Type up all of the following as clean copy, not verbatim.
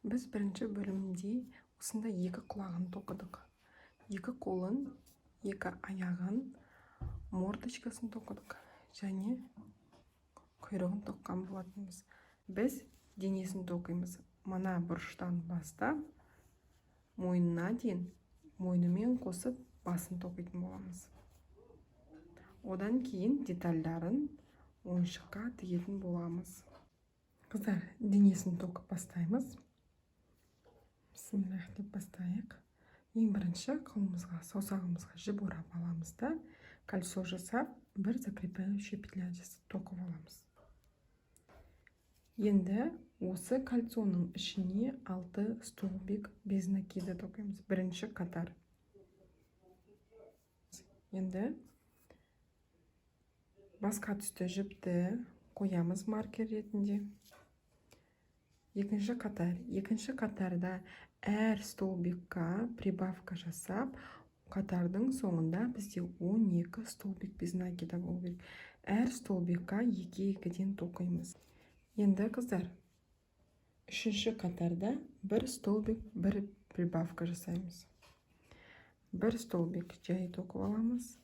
Біз бірінші бөлімде осындай екі құлағын тоқыдық. Екі қолын, екі аяғын, мордочкасын тоқыдық және құйрығын тоққан болатынбыз. Біз денесін тоқимыз. Мына бұрыштан бастап мойнына дейін мойнымен қосып басын тоқитын боламыз. Одан кейін детальдарын ойыншыққа тігетін боламыз. Қыздар, денесін тоқып бастаймыз. Бисмиллах деп бастайық. Ең бірінші қолымызға, саусағымызға жіп орап аламыз да, кольцо жасап, бір закрепляющая петля жасап тоқып аламыз. Енді осы кольцоның ішіне 6 столбик без накида тоқимыз. Бірінші қатар. Енді басқа түсті жіпті қоямыз маркер ретінде. Екінші қатарда әр столбикқа прибавка жасап, қатардың соңында бізде 12 столбик без накида болу керек. Әр столбикқа 2-2-ден тоқимыз. Енді қыздар, үшінші қатарда бір столбик, бір прибавка жасаймыз. Бір столбик жай тоқып аламыз.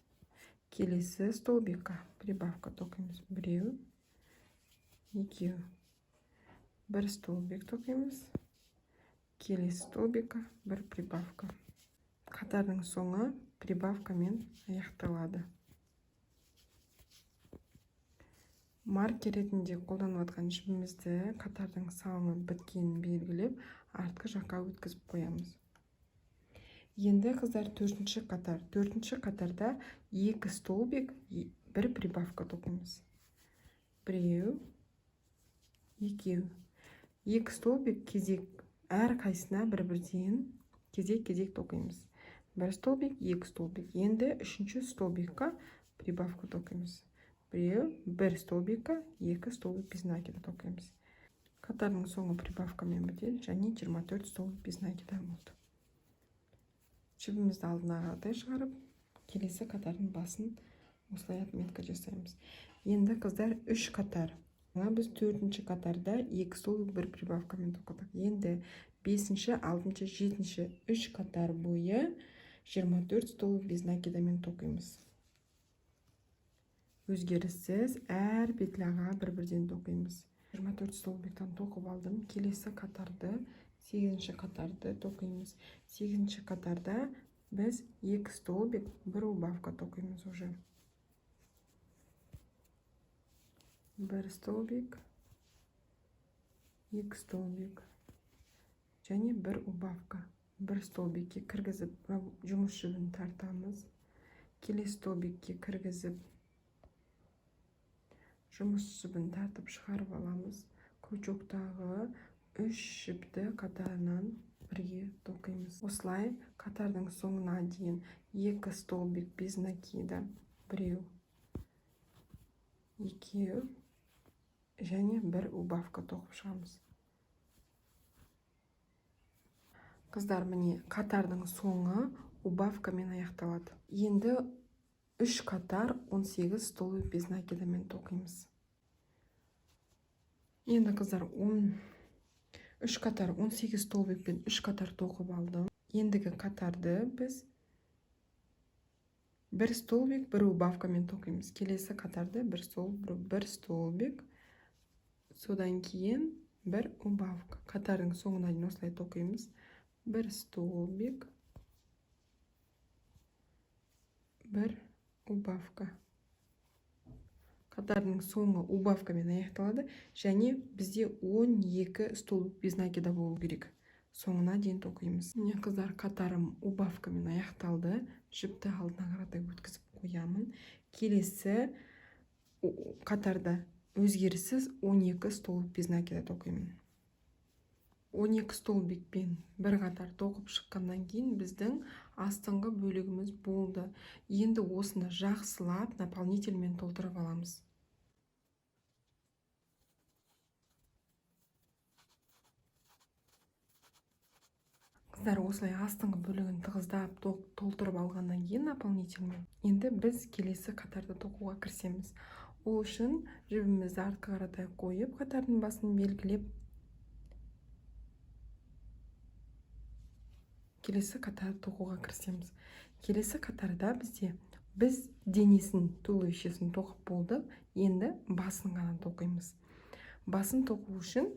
Келесі столбикқа прибавка тоқимыз. Біреу, екеу. Бір столбик тоқимыз. Келесі столбикқа бір прибавка. Қатардың соңы прибавкамен аяқталады. Маркер ретінде қолданып жатқан жібімізді қатардың салынып біткенін белгілеп, артқы жаққа өткізіп қоямыз. Енді қыздар, төртінші қатар. Төртінші қатарда 2 столбик, бір прибавка тоқимыз. Біреу, екеу. 2 столбик кезек, әр қайсына бір-бірден кезек-кезек тоқимыз. Бір столбик, 2 столбик. Енді үшінші столбикқа прибавка тоқимыз. Біреу, бір столбикқа 2 столбик без накида тоқимыз. Қатардың соңы прибавкамен бітеді және 24 столбик без накида болды. Жібімізді алдына қаратай шығарып, келесі қатардың басын осылай отметка жасаймыз. Енді қыздар, 3 қатар. Біз 4-ші қатарда 2 столбик бір прибавкамен тоқыдық. Енді 5-ші, 6-ші, 7-ші 3 қатар бойы 24 столбик без накидамен тоқимыз. Өзгеріссіз әр петляға бір-бірден тоқимыз. 24 столбиктан тоқып алдым. Келесі қатарды, 8-ші қатарды тоқимыз. 8-ші қатарда біз 2 столбик, бір убавка тоқимыз уже. Бір столбик, 2 столбик және бір убавка. Бір столбикке кіргізіп, жұмыс жібін тартамыз. Келесі столбикке кіргізіп, жұмыс жібін тартып шығарып аламыз. Крючоктағы 3 жіпті қатарынан бірге тоқимыз. Осылай қатардың соңына дейін 2 столбик без накида, біреу, екеу және бір убавка тоқып шығамыз. Қыздар, міне қатардың соңы убавкамен аяқталады. Енді 3 қатар 18 столбик без накидамен тоқимыз. Енді қыздар, 3 қатар 18 столбикпен 3 қатар тоқып алдым. Ендігі қатарды біз бір столбик, бір убавкамен тоқимыз. Келесі қатарды бір столбик, содан кейін бір убавка. Қатардың соңына дейін осылай тоқимыз. Бір столбик, бір убавка. Қатардың соңы убавкамен аяқталады және бізде 12 столбик без накида болу керек. Соңына дейін тоқимыз. Міне қыздар, қатарым убавкамен аяқталды. Жіпті алдына қаратай өткізіп қоямын. Келесі қатарда өзгеріссіз 12 столбик без накида тоқимын. 12 столбикпен бір қатар тоқып шыққаннан кейін біздің астыңғы бөлігіміз болды. Енді осыны жақсылап наполнительмен толтырып аламыз. Қыздар, осылай астыңғы бөлігін тығыздап толтырып алғаннан кейін наполнительмен, енді біз келесі қатарды тоқуға кірісеміз. Ол үшін жібімізді артқа қаратай қойып, қатардың басын белгілеп, келесі қатар тоқуға кірісеміз. Келесі қатарда біз денесін, туловищесін тоқып болдық. Енді басын ғана тоқимыз. Басын тоқу үшін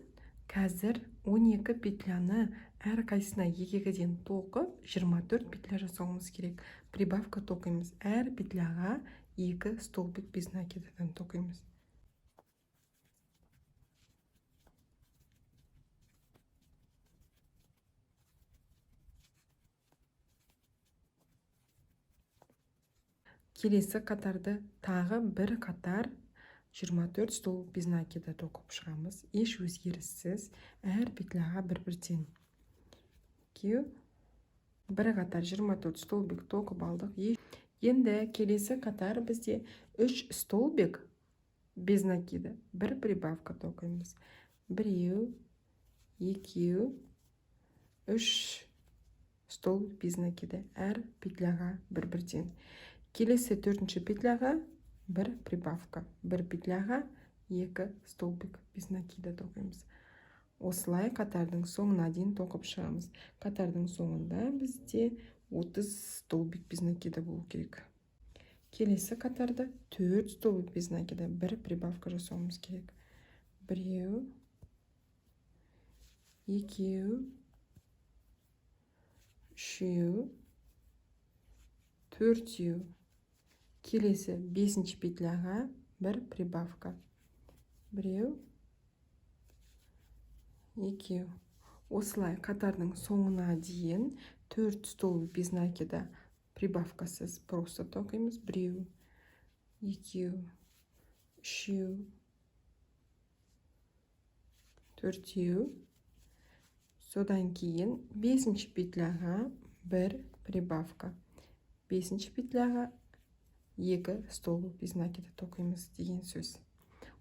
қазір 12 петляны әрқайсысына 2-ден тоқып 24 петля жасауымыз керек. Прибавка тоқимыз. Әр петляға 2 столбик без накидадан тоқимыз. Келесі қатарды тағы бір қатар 24 столбик без накида тоқып шығамыз. Еш өзгеріссіз, әр петляға бір-бірден. Бір қатар 24 столбик тоқып алдық. Енді келесі қатар бізде 3 столбик без накида, бір прибавка тоқимыз. 1, 2, 3 столбик без накида, әр петляға бір-бірден. Келесі 4-ші петляға бір прибавка, бір петляға 2 столбик без накида тоқимыз. Осылай қатардың соңына дейін тоқып шығамыз. Қатардың соңында бізде 30 столбик без накида болу керек. Келесі қатарда 4 столбик без накида, бір прибавка жасауымыз керек. 1, 2, 3, 4. Келесі 5-ші петляға бір прибавка. 1, 2. Осылай қатардың соңына дейін 4 столбик без накида прибавкасыз просто тоқимыз. 1, 2, 3, 4. Содан кейін 5-ші петляға бір прибавка. 5-ші петляға 2 столбик без накида тоқимыз деген сөз.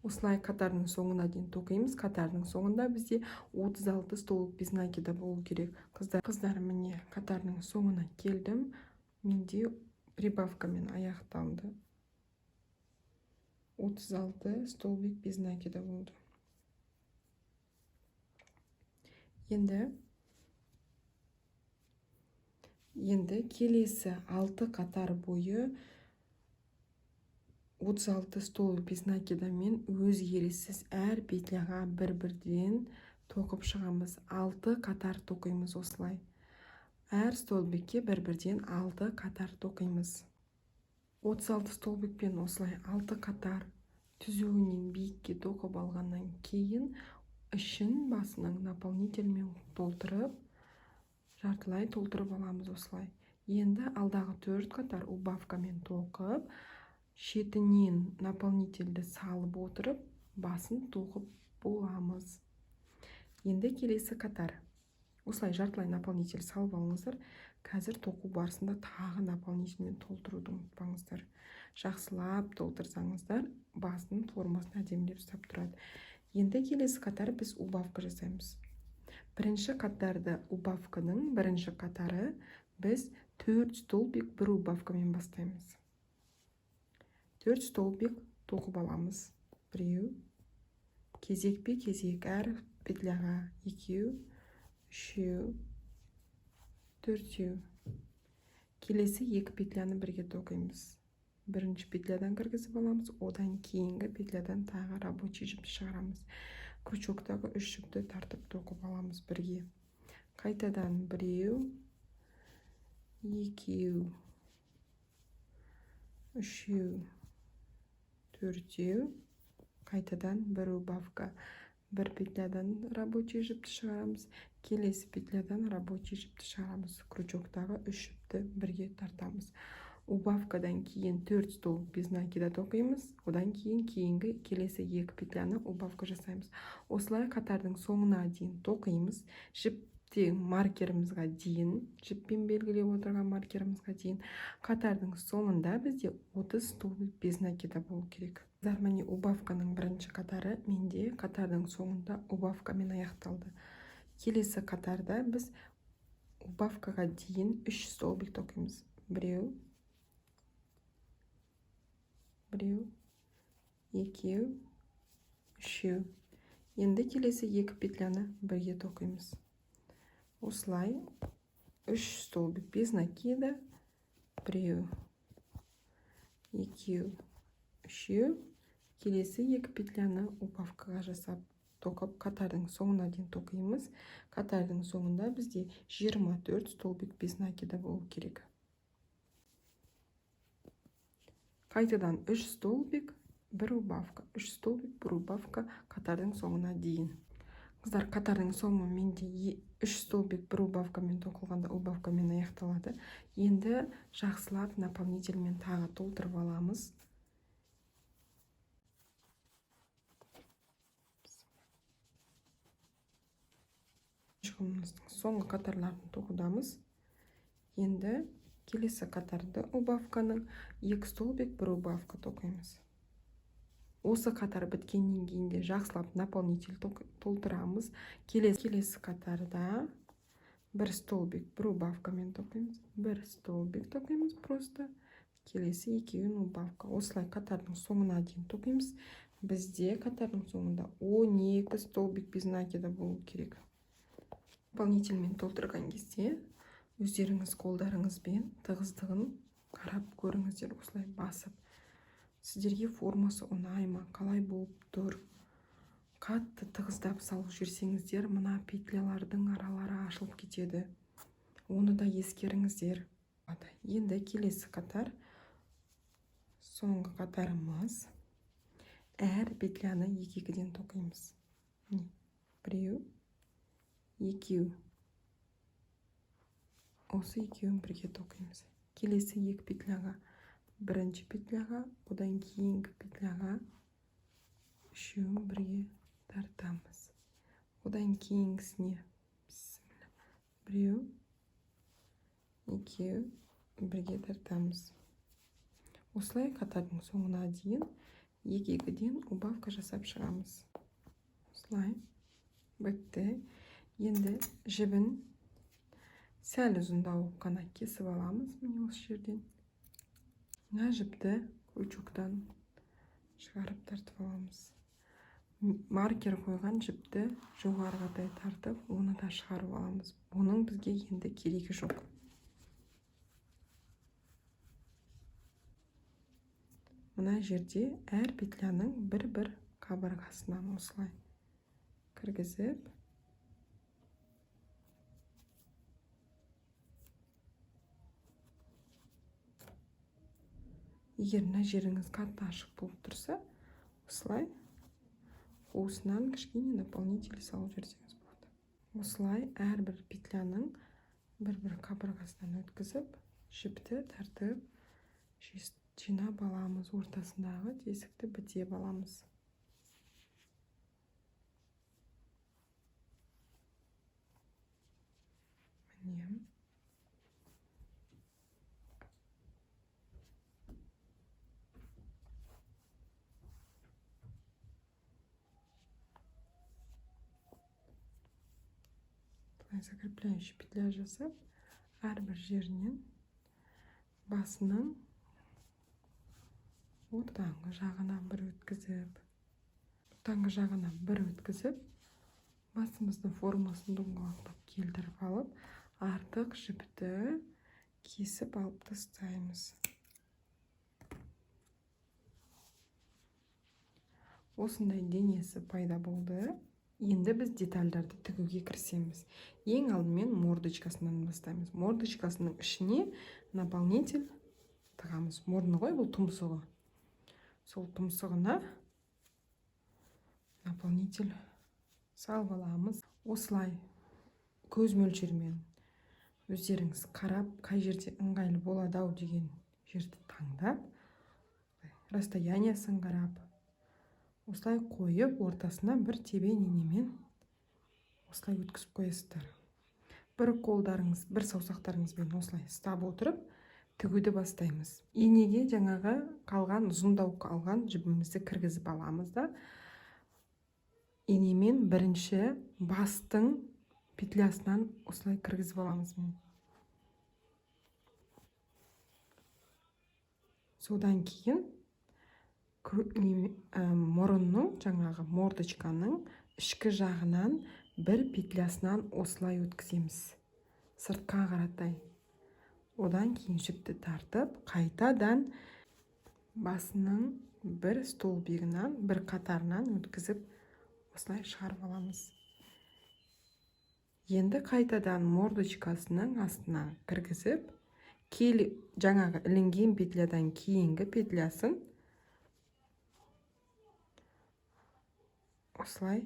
Осылай қатардың соңына дейін тоқимыз. Қатардың соңында бізде 36 столбик без накида болу керек. Қыздар, міне қатардың соңына келдім. Менде прибавкамен аяқталды. 36 столбик без накида болды. Енді келесі 6 қатар бойы 36 столбик без накидамен өзгеріссіз әр петляға бір-бірден тоқып шығамыз. 6 қатар тоқимыз осылай. Әр столбикке бір-бірден 6 қатар тоқимыз. 36 столбикпен осылай 6 қатар түзуінен биікке тоқып алғаннан кейін ішін басының наполнительмен толтырып, жартылай толтырып аламыз осылай. Енді алдағы 4 қатар убавкамен тоқып, шетінен наполнительді салып отырып, басын тоқып боламыз. Енді келесі қатар. Осылай жартылай наполнитель салып алыңыздар. Қазір тоқу барысында тағы наполнительмен толтыруды ұмытпаңыздар. Жақсылап толтырсаңыздар, басының формасын әдемілеп ұстап тұрады. Енді келесі қатар біз убавка жасаймыз. Бірінші қатарды убавканың бірінші қатары біз 4 столбик бір убавкамен бастаймыз. 4 столбик тоқып аламыз. 1, кезек әр петляға 2, 3, 4. Келесі 2 петляны бірге тоқимыз. Бірінші петлядан кіргізіп аламыз, одан кейінгі петлядан тағы рабочий жіпті шығарамыз. Крючоктағы 3 жіпті тартып тоқып аламыз бірге. Қайтадан 1, 2, 3, 4. Қайтадан бір убавка. Бір петлядан рабочий жіпті шығарамыз. Келесі петлядан рабочий жіпті шығарамыз. Крючоктағы 3 жіпті бірге тартамыз. Убавкадан кейін 4 столбик без накида тоқимыз. Одан кейінгі келесі 2 петляны убавка жасаймыз. Осылай қатардың соңына дейін тоқимыз. Жіпте маркерімізға дейін, жіппен белгілеп отырған маркерімізға дейін. Қатардың соңында бізде 30 столбик без накида болу керек. Міне убавканың бірінші қатары менде қатардың соңында убавкамен аяқталды. Келесі қатарда біз убавкаға дейін 3 столбик тоқимыз. 1, 2, 3. Енді келесі 2 петляны бірге тоқимыз. Осылай 3 столбик без накида. 1, 2, 3. Келесі 2 петляны убавкаға жасап тоқып қатардың соңына дейін тоқимыз. Қатардың соңында бізде 24 столбик без накида болу керек. Қайтадан 3 столбик, 1 убавка, 3 столбик, 1 убавка қатардың соңына дейін. Қыздар, қатардың соңы менде 3 столбик, 1 убавкамен тоқылғанда убавкамен аяқталады. Енді жақсылап наполнительмен тағы толтырып аламыз. Соңғы қатарларын тоқудамыз. Енді келесі қатарды убавканың 2 столбик, 1 убавка тоқимыз. Осы қатар біткеннен кейін де жақсылап наполнитель толтырамыз. Келесі қатарда 1 столбик, 1 убавкамен тоқимыз. 1 столбик тоқимыз просто. Келесі екеуін убавка. Осылай қатардың соңына дейін тоқимыз. Бізде қатардың соңында 12 столбик без накида болу керек. Наполнительмен толтырған кезде өздеріңіз қолдарыңызбен тығыздығын қарап көріңіздер, осылай басып. Сіздерге формасы ұнайма, қалай болып тұр? Қатты тығыздап салып жүрсеңіздер, мына петлялардың аралары ашылып кетеді. Оны да ескеріңіздер. Енді келесі қатар, соңғы қатарымыз. Әр петляны 2-ден тоқимыз. 1, 2. Осы екеуін бірге тоқимыз. Келесі 2 петляға, бірінші петляға, одан кейінгі петляға үшеуін бірге тартамыз. Одан кейінгісіне 1, 2 бірге тартамыз. Осылай қатардың соңына дейін 2-ден убавка жасап шығамыз. Осылай бітті. Енді жібін сәл ұзындау қана кесіп аламыз. Міне осы жерден. Мына жіпті крючоктан шығарып тартып аламыз. Маркер қойған жіпті жоғарғадай тартып, оны да шығарып аламыз. Оның бізге енді керегі жоқ. Мына жерде әр петляның бір-бір қабырғасынан осылай кіргізіп, егер мына жеріңіз қатты ашық болып тұрса, осылай қуысынан кішкене наполнитель салып жүрсеңіз болады. Осылай әрбір петляның бір-бір қабырғасынан өткізіп, жіпті тартып, жинап аламыз. Ортасындағы тесікті бітеп аламыз. Міне. Закрепляющий петля жасап, әрбір жерінен басының ортаңғы жағына бір өткізіп, басымыздың формасын доңғалақтап келтіріп алып, артық жіпті кесіп алып тастаймыз. Осындай денесі пайда болды. Енді біз детальдарды тігуге кірісеміз. Ең алдымен мордочкасынан бастаймыз. Мордочкасының ішіне наполнитель тығамыз. Мұрны ғой, бұл тұмсығы. Сол тұмсығына наполнитель салып аламыз. Осылай көз мөлшермен өздеріңіз қарап, қай жерде ыңғайлы болады ау деген жерді таңдап, расстояниясын қарап, осылай қойып, ортасына бір тебен инемен осылай өткізіп қоясыздар. Бір қолдарыңыз, бір саусақтарыңызбен осылай ұстап отырып, тігуді бастаймыз. Инеге жаңағы қалған ұзындау қалған жібімізді кіргізіп аламыз да, инемен бірінші бастың петлясынан осылай кіргізіп аламыз. Содан кейін мұрынның, жаңағы мордочканың ішкі жағынан бір петлясынан осылай өткіземіз. сыртқа қаратай. Одан кейін жіпті тартып, қайтадан басының бір столбигынан, бір қатарынан өткізіп, осылай шығарып аламыз. Енді қайтадан мордочкасының астына кіргізіп, жаңағы ілінген петлядан кейінгі петлясын осылай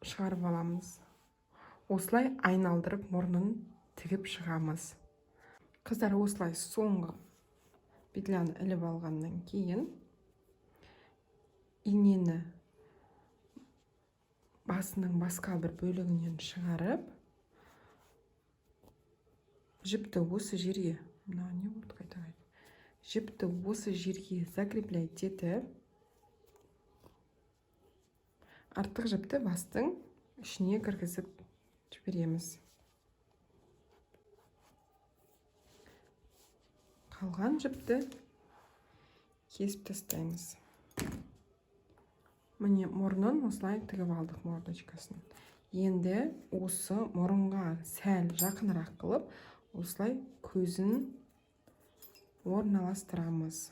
шығарып аламыз. Осылай айналдырып мұрнын тігіп шығамыз. Қыздар, осылай соңғы петляны іліп алғаннан кейін инені басының басқа бір бөлігінен шығарып, жіпті осы жерге, жіпті осы жерге закреплять етіп, артық жіпті бастың ішіне кіргізіп жібереміз. Қалған жіпті кесіп тастаймыз. Міне мұрнын осылай тігіп алдық мордочкасын. Енді осы мұрынға сәл жақынырақ қылып, осылай көзін орналастырамыз.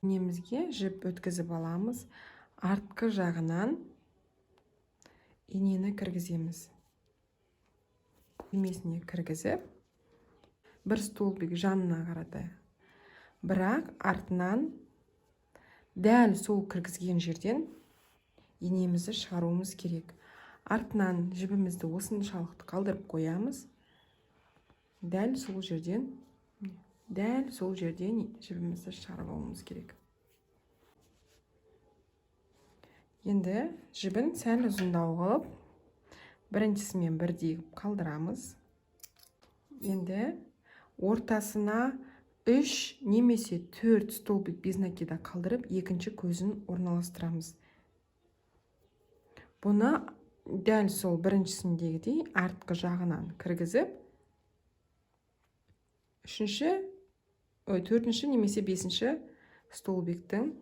Инемізге жіп өткізіп аламыз. Артқы жағынан инені кіргіземіз. Инесіне кіргізіп, бір столбик жанына қаратай. Бірақ артынан дәл сол кіргізген жерден инемізді шығаруымыз керек. Артынан жібімізді осыншалықты қалдырып қоямыз. Дәл сол жерден жібімізді шығарып алуымыз керек. Енді жібін сәл ұзындау қылып, біріншісімен бірдей қалдырамыз. Енді ортасына 3 немесе 4 столбик без накида қалдырып, екінші көзін орналастырамыз. Бұны дәл сол біріншісіндегідей артқы жағынан кіргізіп, 4-ші немесе 5-ші столбиктің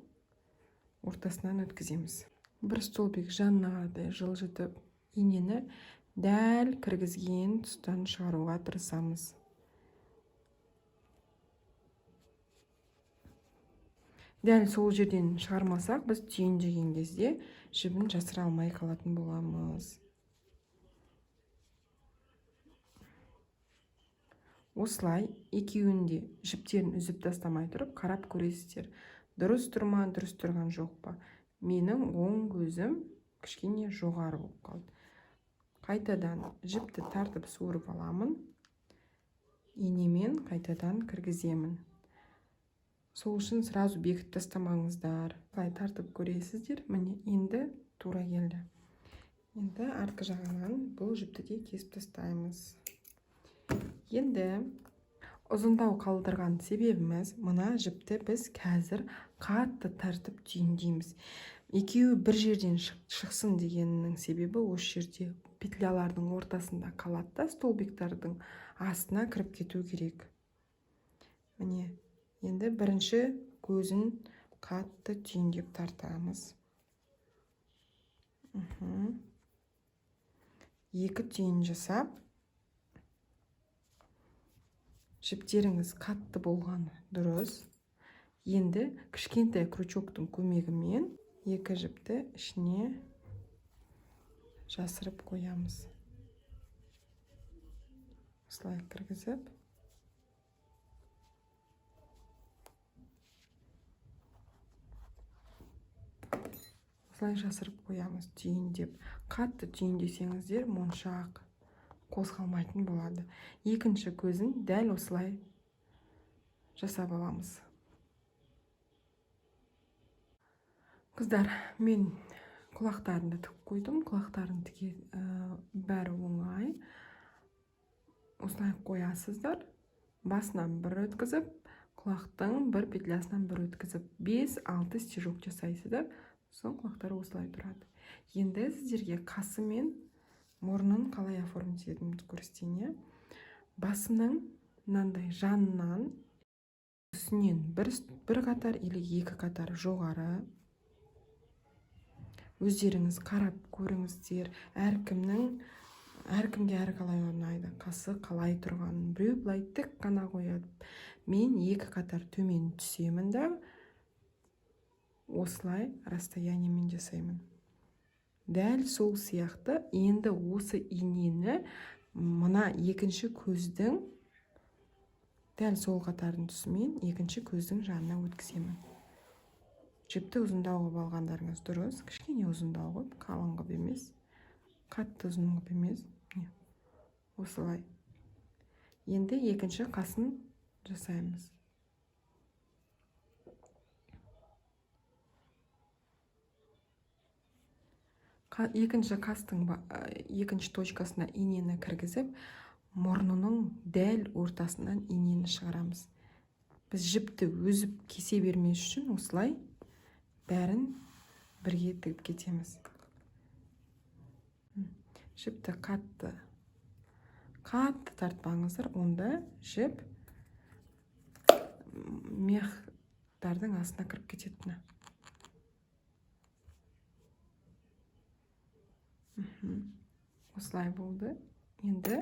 ортасынан өткіземіз. Бір столбик жанына қаратай жылжытып, инені дәл кіргізген тұстан шығаруға тырысамыз. Дәл сол жерден шығармасақ, біз түйін деген кезде жібін жасыра алмай қалатын боламыз. Осылай екеуінде жіптерін үзіп тастамай тұрып, қарап көресіздер. Дұрыс тұрма, дұрыс тұрған жоқ па? Менің оң көзім кішкене жоғары болып қалды. Қайтадан жіпті тартып суырып аламын. Инемен қайтадан кіргіземін. Сол үшін сразу бекітіп тастамаңыздар. Қалай тартып көресіздер. Міне енді тура келді. Енді артқы жағынан бұл жіпті де кесіп тастаймыз. Енді ұзындау қалдырған себебіміз, мына жіпті біз қазір қатты тартып түйіндейміз. Екеуі бір жерден шықсын дегеннің себебі осы жерде петлялардың ортасында қалады, столбиктардың астына кіріп кету керек. Міне, енді бірінші көзін қатты түйіндеп тартамыз. Екі түйін жасап, жіптеріңіз қатты болғаны дұрыс. Енді кішкентай крючоктың көмегімен екі жіпті ішіне жасырып қоямыз. Осылай кіргізіп, осылай жасырып қоямыз, түйіндеп. Қатты түйіндесеңіздер, моншақ қозғалмайтын болады. Екінші көзін дәл осылай жасап аламыз. Қыздар, мен құлақтарымды тігіп қойдым. Құлақтарын бәрі оңай. Осылай қоясыздар. Басынан бір өткізіп, құлақтың бір петлясынан бір өткізіп, 5-6 стежок жасайсыздар. Соң құлақтары осылай тұрады. Енді сіздерге қасы мен мұрнын қалай оформить ететінімді көрсетейін. Басының мынандай жанынан үстінен бір қатар или екі қатар жоғары өздеріңіз қарап көріңіздер. Әркімге әрқалай ұнайды, қасы қалай тұрғанын. Біреу былай тік қана қояды. Мен 2 қатар төмен түсемін да осылай расстояниемен жасаймын. Дәл сол сияқты енді осы инені мына екінші көздің дәл сол қатардың тұсымен екінші көздің жанына өткіземін. Жіпті ұзындау қылып алғандарыңыз дұрыс. Кішкене ұзындау қылып, қалың қылып емес, қатты ұзын қылып емес. Осылай. Енді екінші қасын жасаймыз. Екінші қастың екінші точкасына инені кіргізіп, мұрнының дәл ортасынан инені шығарамыз. Біз жіпті өзіп кесе бермес үшін осылай бәрін бірге тігіп кетеміз. Жіпті қатты тартпаңыздар, онда жіп мехтардың астына кіріп кетеді. Осылай болды. Енді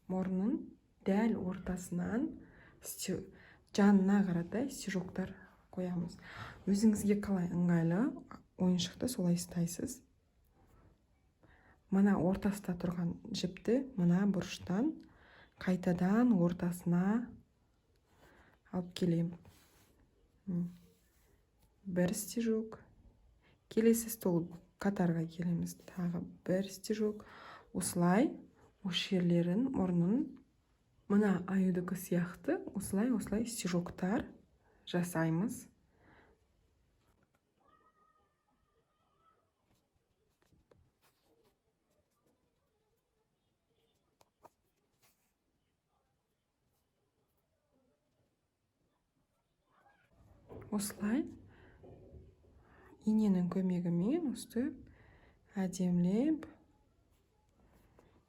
мұрнын дәл ортасынан жанына қаратай стежоктар қоямыз. Өзіңізге қалай ыңғайлы ойыншықты солай істайсыз. Мына ортасында тұрған жіпті мына бұрыштан қайтадан ортасына алып келем. Бір стежок. Келесі стол қатарға келеміз. Тағы бір стежок. Осылай осы жерлерін, мұрнын мына аюдікі сияқты осылай стежоктар жасаймыз. Осылай иненің көмегімен өстіп әдемілеп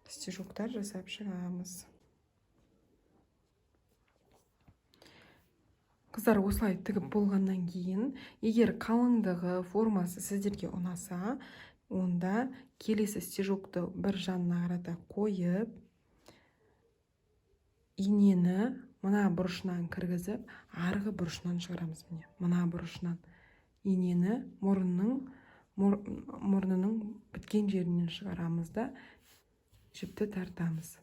стежоктар жасап шығамыз. Қыздар, осылай тігіп болғаннан кейін, егер қалыңдығы, формасы сіздерге ұнаса, онда келесі стежокты бір жанына қарата қойып, инені мына бұрышынан кіргізіп, арғы бұрышынан шығарамыз. Мына бұрышынан инені мұрнының біткен жерінен шығарамыз да жіпті тартамыз.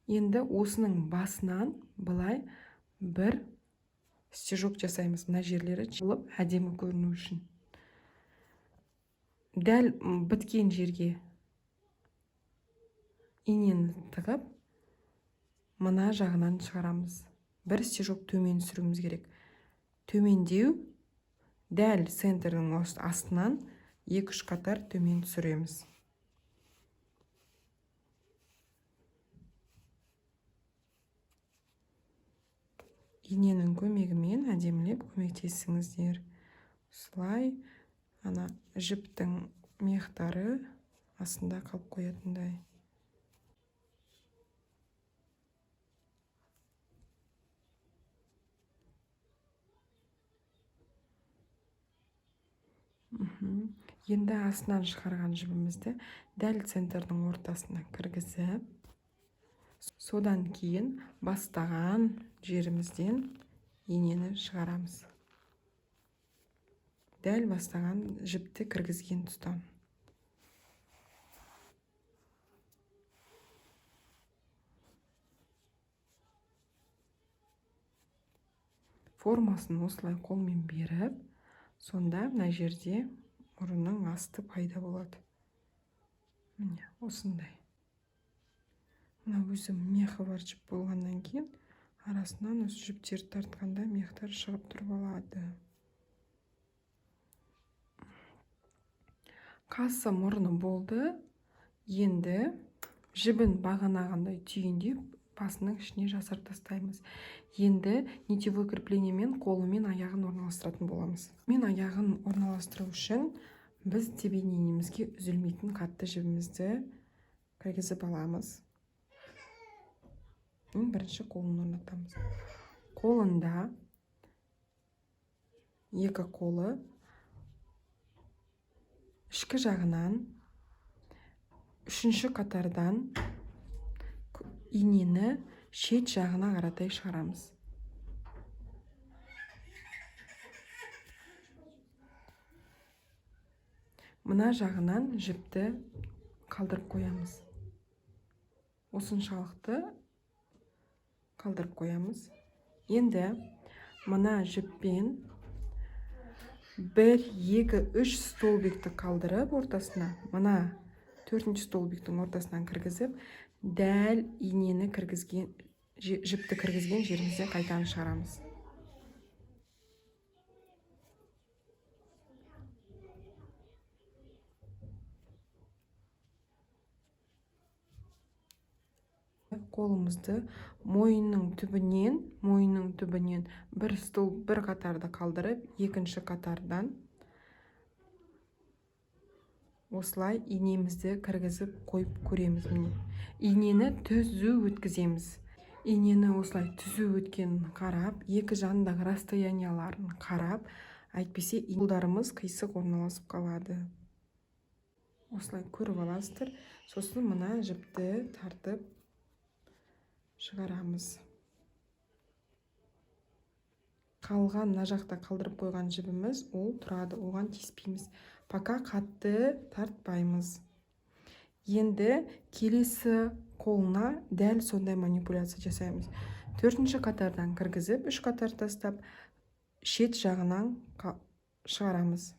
Енді осының басынан былай бір стежок жасаймыз. Мына жерлері жылып әдемі көріну үшін. Дәл біткен жерге инені тығып, мына жағынан шығарамыз. Бір стежок төмен түсіруіміз керек. Төмендеу дәл центрдің астынан 2-3 қатар төмен түсіреміз. Иненің көмегімен әдемілеп көмектесіңіздер. Осылай ана жіптің мехтары астында қалып қоятындай. Енді астынан шығарған жібімізді дәл центрдің ортасына кіргізіп, содан кейін бастаған жерімізден инені шығарамыз. Дәл бастаған жіпті кіргізген тұстан. Формасын осылай қолмен беріп, сонда мына жерде мұрынның асты пайда болады. Міне, осындай. Мына өзі мехі бар жіп болғаннан кейін, арасынан осы жіптерді тартқанда мехтар шығып тұрып алады. Қасы мұрны болды. Енді жібін бағанағандай түйіндеп, басының ішіне жасырып тастаймыз. Енді нитевой креплениемен қолымен аяғын орналастыратын боламыз. Мен аяғын орналастыру үшін біз тебененімізге үзілмейтін қатты жібімізді кіргізіп аламыз. Бірінші қолын орнатамыз. қолында екі қолы ішкі жағынан үшінші қатардан инені шет жағына қаратай шығарамыз. Мына жағынан жіпті қалдырып қоямыз. Осыншалықты қалдырып қоямыз. Енді мына жіппен 1, 2, 3 столбикті қалдырып ортасына, мына 4-ші столбиктің ортасынан кіргізіп, дәл инені кіргізген, жіпті кіргізген жерімізден қайтадан шығарамыз. Қолымызды мойынның түбінен бір қатарды қалдырып, екінші қатардан осылай инемізді кіргізіп қойып көреміз. Инені түзу өткіземіз. Инені осылай түзу өткенін қарап, екі жанындағы расстоянияларын қарап, әйтпесе қолдарымыз қисық орналасып қалады. Осылай көріп аласыздар. Сосын мына жіпті тартып шығарамыз. Қалған мына жақта қалдырып қойған жібіміз ол тұрады, оған тиіспейміз. Пока қатты тартпаймыз. Енді келесі қолына дәл сондай манипуляция жасаймыз. 4-ші қатардан кіргізіп, 3 қатар тастап, шет жағынан шығарамыз.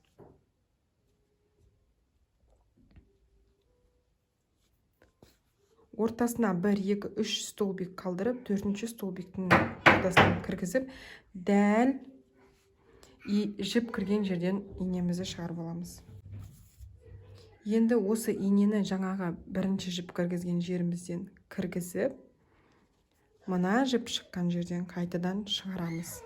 Ортасына 1, 2, 3 столбик қалдырып, 4-ші столбиктің ортасынан кіргізіп, дәл жіп кірген жерден инемізді шығарып аламыз. Енді осы инені жаңағы бірінші жіп кіргізген жерімізден кіргізіп, мына жіп шыққан жерден қайтадан шығарамыз.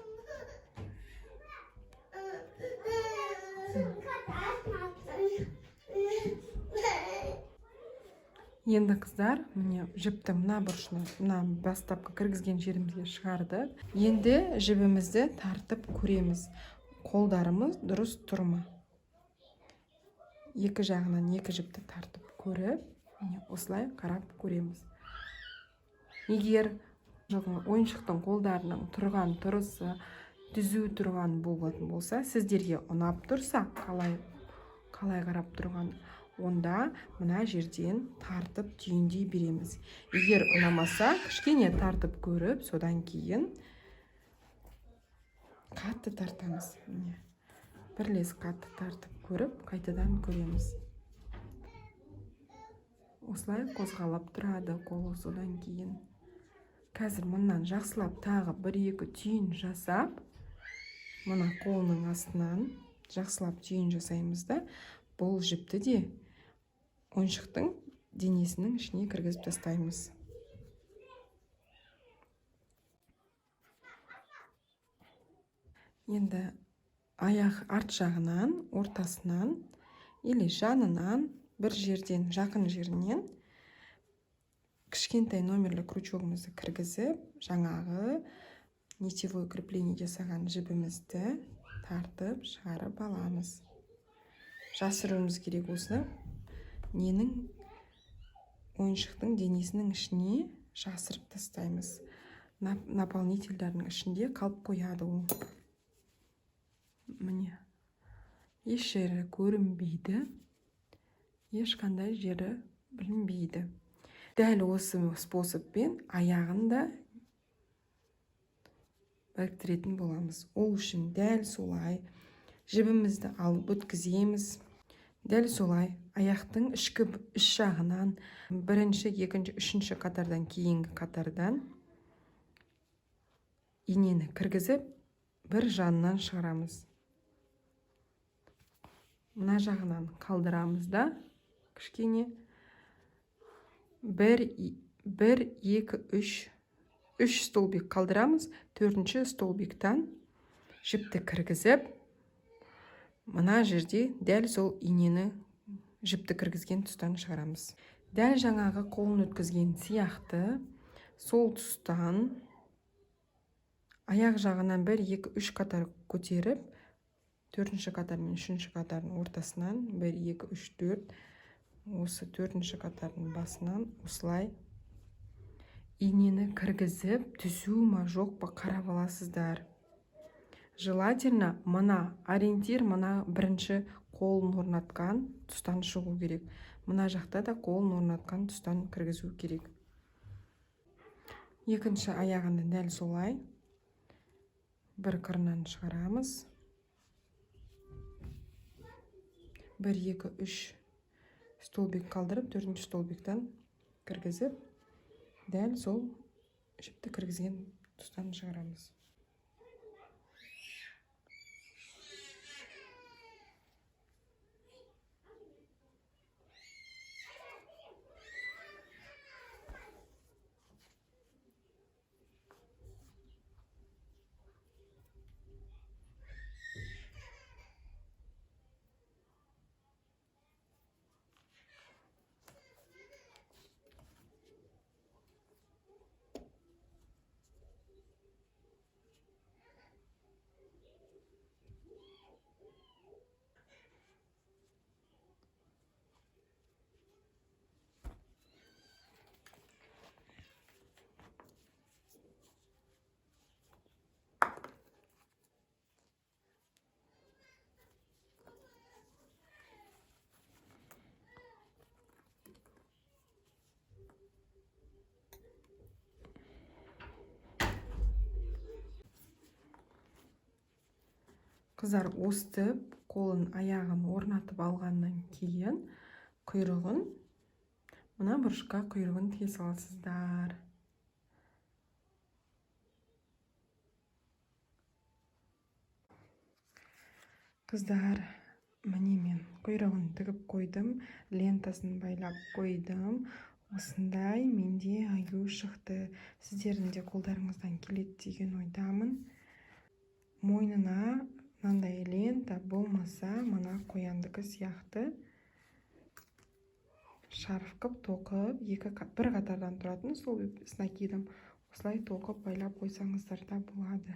Енді қыздар, міне жіпті мына бұрышына, мына бастапқы кіргізген жерімізге шығарды. Енді жібімізді тартып көреміз. Қолдарымыз дұрыс тұр ма? Екі жағынан екі жіпті тартып көріп, осылай қарап көреміз. Егер ойыншықтың қолдарының тұрған тұрысы түзу тұрған болатын болса, сіздерге ұнап тұрса, қалай қарап тұрған, онда мына жерден тартып түйіндей береміз. Егер ұнамаса, кішкене тартып көріп, содан кейін қатты тартамыз. Бірлес қатты тартып көріп, қайтадан көреміз. Осылай қозғалып тұрады қолы. Содан кейін қазір мұнан жақсылап тағы 1-2 түйін жасап, мына қолының астынан жақсылап түйін жасаймыз да, бұл жіпті де ойыншықтың денесінің ішіне кіргізіп тастаймыз. Енді аяқ арт жағынан, ортасынан, или жанынан, бір жерден, жақын жерінен кішкентай номерлі крючогымызды кіргізіп, жаңағы нитевой крепление жасаған жібімізді тартып шығарып аламыз. Жасыруымыз керек осы ненің ойыншықтың денесінің ішіне жасырып тастаймыз. Наполнительдердің ішінде қалып қояды ол. Міне, еш жері көрінбейді, ешқандай жері білінбейді. Дәл осы способпен аяғын да біріктіретін боламыз. Ол үшін дәл солай жібімізді алып өткіземіз. Дәл солай аяқтың ішкі іш жағынан 1-ші, 2-ші, 3-ші қатардан кейінгі қатардан инені кіргізіп, бір жанынан шығарамыз. Мына жағынан қалдырамыз да, кішкене 1, 2, 3 столбик қалдырамыз. 4-ші столбиктан жіпті кіргізіп, мына жерде дәл сол инені жіпті кіргізген тұстан шығарамыз. Дәл жаңағы қолын өткізген сияқты сол тұстан аяқ жағынан 1, 2, 3 қатар көтеріп, 4-ші қатар мен 3-ші қатардың ортасынан 1, 2, 3, 4, осы 4-ші қатардың басынан осылай инені кіргізіп, түсу ма жоқ па қарап аласыздар. Желательно мына ориентир мына бірінші қолын орнатқан тұстан шығу керек. Мына жақта да қолын орнатқан тұстан кіргізу керек. Екінші аяғында дәл солай. Бір қырынан шығарамыз. 1, 2, 3 столбик қалдырып, 4-ші столбиктан кіргізіп, дәл сол жіпті кіргізген тұстан шығарамыз. Қыздар өстіп, қолын аяғын орнатып алғаннан кейін құйрығын, мына бұрышқа құйрығын тие саласыздар. Қыздар, міне мен құйрығын тігіп қойдым, лентасын байлап қойдым. Осындай менде аю шықты. Сіздердің де қолдарыңыздан келеді деген ойдамын. Мойнына мынандай лента болмаса, мына қояндікі сияқты шарф қып тоқып, бір қатардан тұратын сол снакидым осылай тоқып байлап қойсаңыздар да болады.